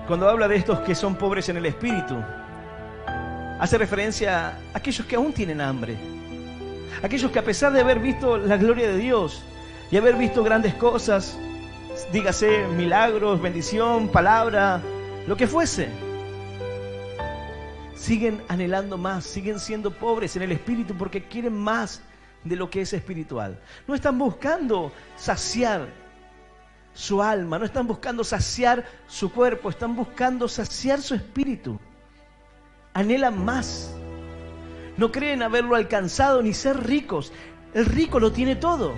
Cuando habla de estos que son pobres en el espíritu, hace referencia a aquellos que aún tienen hambre, aquellos que a pesar de haber visto la gloria de Dios y haber visto grandes cosas, dígase milagros, bendición, palabra, lo que fuese, siguen anhelando más, siguen siendo pobres en el espíritu porque quieren más de lo que es espiritual. No están buscando saciar su alma, no están buscando saciar su cuerpo, están buscando saciar su espíritu. Anhelan más. No creen haberlo alcanzado ni ser ricos. El rico lo tiene todo.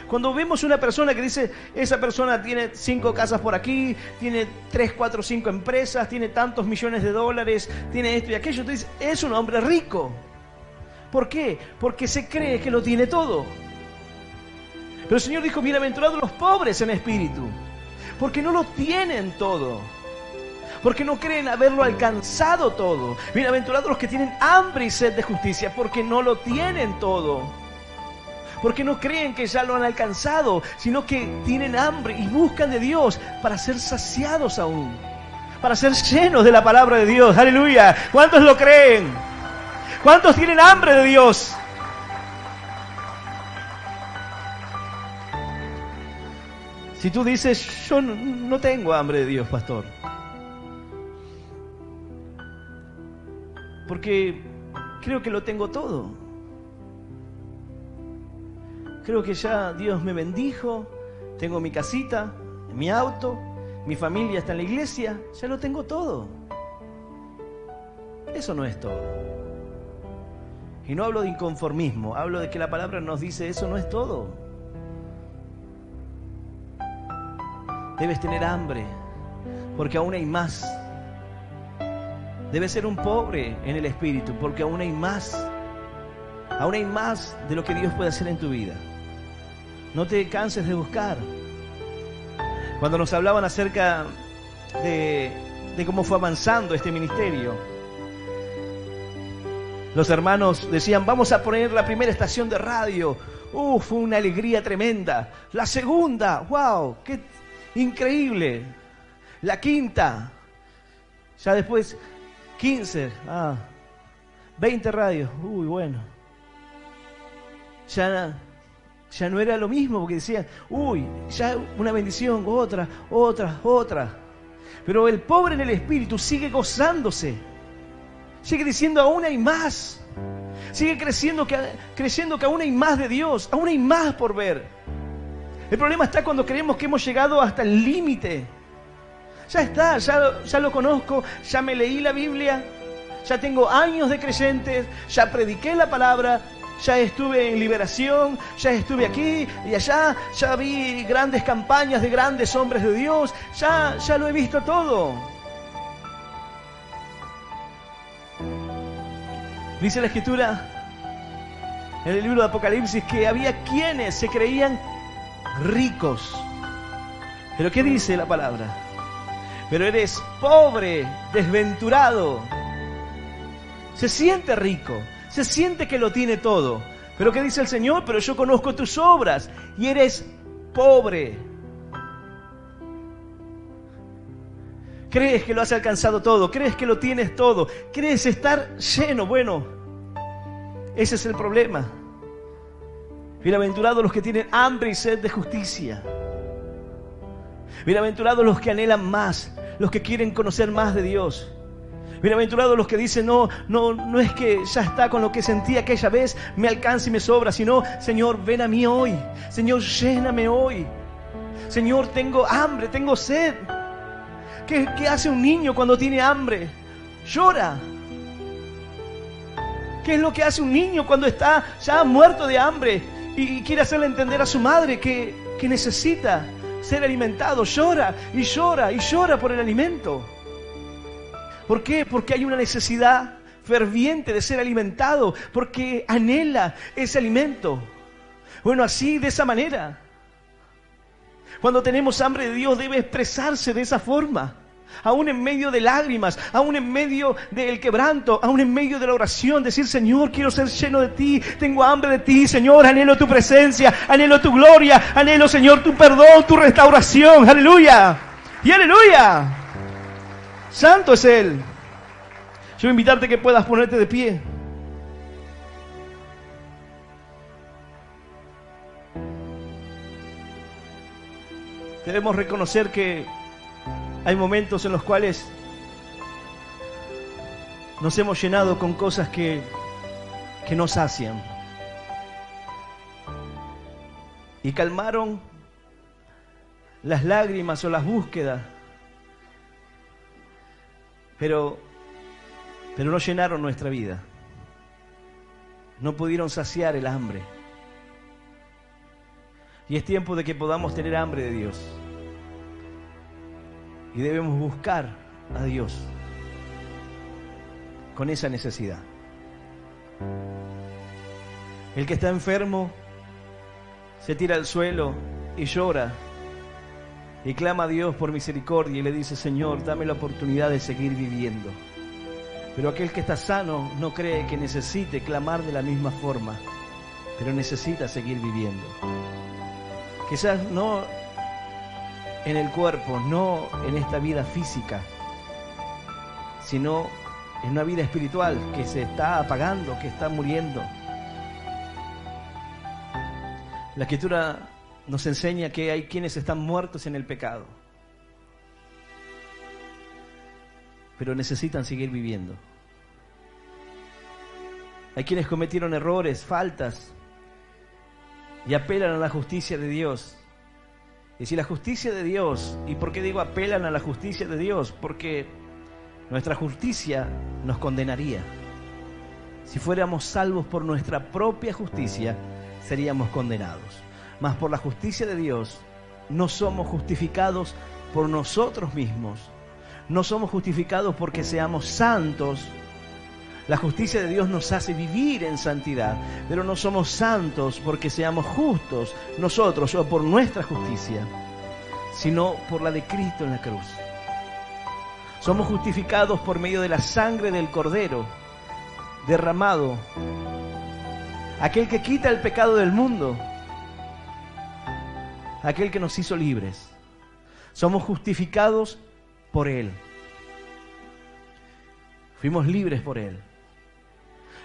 Cuando vemos una persona que dice: esa persona tiene 5 casas por aquí, tiene 3, 4, 5 empresas, tiene tantos millones de dólares, tiene esto y aquello, tú dices: es un hombre rico. ¿Por qué? Porque se cree que lo tiene todo. Pero el Señor dijo: bienaventurados los pobres en espíritu, porque no lo tienen todo, porque no creen haberlo alcanzado todo. Bienaventurados los que tienen hambre y sed de justicia, porque no lo tienen todo. Porque no creen que ya lo han alcanzado, sino que tienen hambre y buscan de Dios para ser saciados aún, para ser llenos de la palabra de Dios. ¡Aleluya! ¿Cuántos lo creen? ¿Cuántos tienen hambre de Dios? Si tú dices: yo no tengo hambre de Dios, pastor, porque creo que lo tengo todo. Creo que ya Dios me bendijo, tengo mi casita, mi auto, mi familia está en la iglesia, ya lo tengo todo. Eso no es todo. Y no hablo de inconformismo, hablo de que la palabra nos dice: eso no es todo. Debes tener hambre, porque aún hay más. Debes ser un pobre en el espíritu, porque aún hay más. Aún hay más de lo que Dios puede hacer en tu vida. No te canses de buscar. Cuando nos hablaban acerca de cómo fue avanzando este ministerio, los hermanos decían: vamos a poner la primera estación de radio. Fue una alegría tremenda. La segunda, wow, qué increíble. La quinta, ya después 15, 20 radios. Bueno. Ya no era lo mismo, porque decían: ya una bendición, otra. Pero el pobre en el espíritu sigue gozándose. Sigue diciendo, aún hay más. Sigue creyendo que aún hay más de Dios, aún hay más por ver. El problema está cuando creemos que hemos llegado hasta el límite. Ya está, ya lo conozco, ya me leí la Biblia, ya tengo años de creyentes, ya prediqué la palabra, ya estuve en liberación, ya estuve aquí y allá, ya vi grandes campañas de grandes hombres de Dios, ya lo he visto todo. Dice la Escritura en el libro de Apocalipsis que había quienes se creían ricos. ¿Pero qué dice la palabra? Pero eres pobre, desventurado. Se siente rico, se siente que lo tiene todo. ¿Pero qué dice el Señor? Pero yo conozco tus obras y eres pobre. Crees que lo has alcanzado todo, crees que lo tienes todo, crees estar lleno. Bueno, ese es el problema. Bienaventurados los que tienen hambre y sed de justicia. Bienaventurados los que anhelan más, los que quieren conocer más de Dios. Bienaventurados los que dicen, no es que ya está con lo que sentí aquella vez, me alcanza y me sobra, sino, Señor, ven a mí hoy. Señor, lléname hoy. Señor, tengo hambre, tengo sed. ¿Qué hace un niño cuando tiene hambre? Llora. ¿Qué es lo que hace un niño cuando está ya muerto de hambre y quiere hacerle entender a su madre que necesita ser alimentado? Llora y llora y llora por el alimento. ¿Por qué? Porque hay una necesidad ferviente de ser alimentado, porque anhela ese alimento. Bueno, así, de esa manera, cuando tenemos hambre de Dios, debe expresarse de esa forma. Aún en medio de lágrimas, aún en medio del quebranto, aún en medio de la oración, decir, Señor, quiero ser lleno de ti, tengo hambre de ti, Señor, anhelo tu presencia, anhelo tu gloria, anhelo, Señor, tu perdón, tu restauración, aleluya, y aleluya. Santo es Él. Yo voy a invitarte a que puedas ponerte de pie. Debemos reconocer que hay momentos en los cuales nos hemos llenado con cosas que nos sacian y calmaron las lágrimas o las búsquedas, pero no llenaron nuestra vida, no pudieron saciar el hambre. Y es tiempo de que podamos tener hambre de Dios. Y debemos buscar a Dios con esa necesidad. El que está enfermo se tira al suelo y llora y clama a Dios por misericordia y le dice, Señor, dame la oportunidad de seguir viviendo. Pero aquel que está sano no cree que necesite clamar de la misma forma, pero necesita seguir viviendo. Quizás no en el cuerpo, no en esta vida física, sino en una vida espiritual que se está apagando, que está muriendo. La Escritura nos enseña que hay quienes están muertos en el pecado, pero necesitan seguir viviendo. Hay quienes cometieron errores, faltas, y apelan a la justicia de Dios. Y si la justicia de Dios, ¿y por qué digo apelan a la justicia de Dios? Porque nuestra justicia nos condenaría. Si fuéramos salvos por nuestra propia justicia, seríamos condenados. Mas por la justicia de Dios, no somos justificados por nosotros mismos. No somos justificados porque seamos santos. La justicia de Dios nos hace vivir en santidad, pero no somos santos porque seamos justos nosotros o por nuestra justicia, sino por la de Cristo en la cruz. Somos justificados por medio de la sangre del Cordero derramado, aquel que quita el pecado del mundo, aquel que nos hizo libres. Somos justificados por Él. Fuimos libres por Él.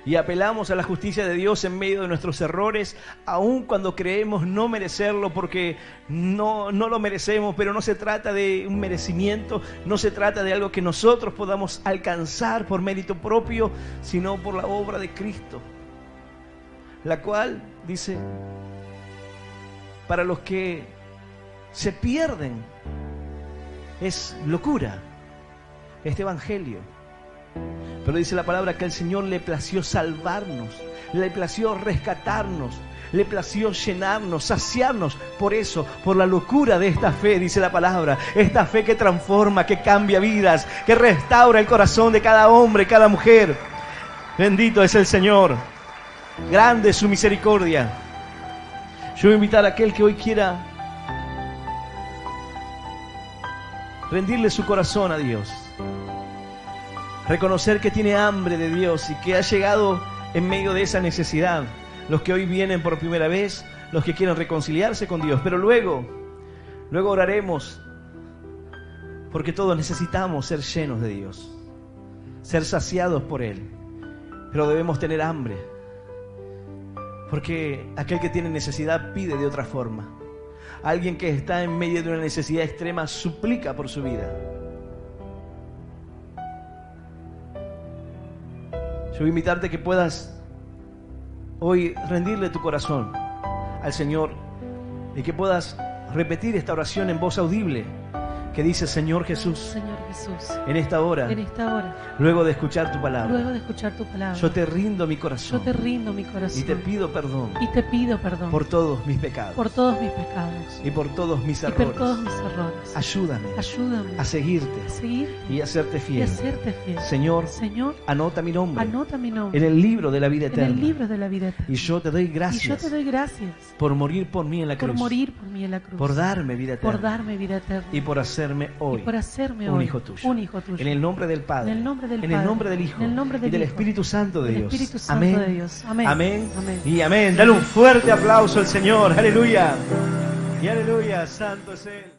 y apelamos a la justicia de Dios en medio de nuestros errores, aun cuando creemos no merecerlo, porque no lo merecemos. Pero no se trata de un merecimiento, no se trata de algo que nosotros podamos alcanzar por mérito propio, sino por la obra de Cristo, la cual, dice, para los que se pierden es locura este evangelio. Pero dice la palabra que al Señor le plació salvarnos, le plació rescatarnos, le plació llenarnos, saciarnos. Por eso, por la locura de esta fe, dice la palabra, esta fe que transforma, que cambia vidas, que restaura el corazón de cada hombre, cada mujer. Bendito es el Señor, grande es su misericordia. Yo voy a invitar a aquel que hoy quiera rendirle su corazón a Dios, reconocer que tiene hambre de Dios y que ha llegado en medio de esa necesidad. Los que hoy vienen por primera vez, los que quieren reconciliarse con Dios, pero luego oraremos, porque todos necesitamos ser llenos de Dios, ser saciados por Él. Pero debemos tener hambre, porque aquel que tiene necesidad pide de otra forma. Alguien que está en medio de una necesidad extrema suplica por su vida. Yo voy a invitarte a que puedas hoy rendirle tu corazón al Señor y que puedas repetir esta oración en voz audible que dice: Señor Jesús, en esta hora, luego de escuchar tu palabra, yo te rindo mi corazón, y te pido perdón, por todos mis pecados, y por todos mis errores. Ayúdame a seguirte y a serte fiel. Señor, anota mi nombre en el libro de la vida eterna. Y yo te doy gracias por morir por mí en la cruz, por darme vida eterna y por hacerme hoy un hijo tuyo. En el nombre del Padre, en el nombre del Hijo y del Espíritu Santo de Dios. Amén. Amén y amén. Dale un fuerte aplauso al Señor. Aleluya. Y aleluya. Santo es Él.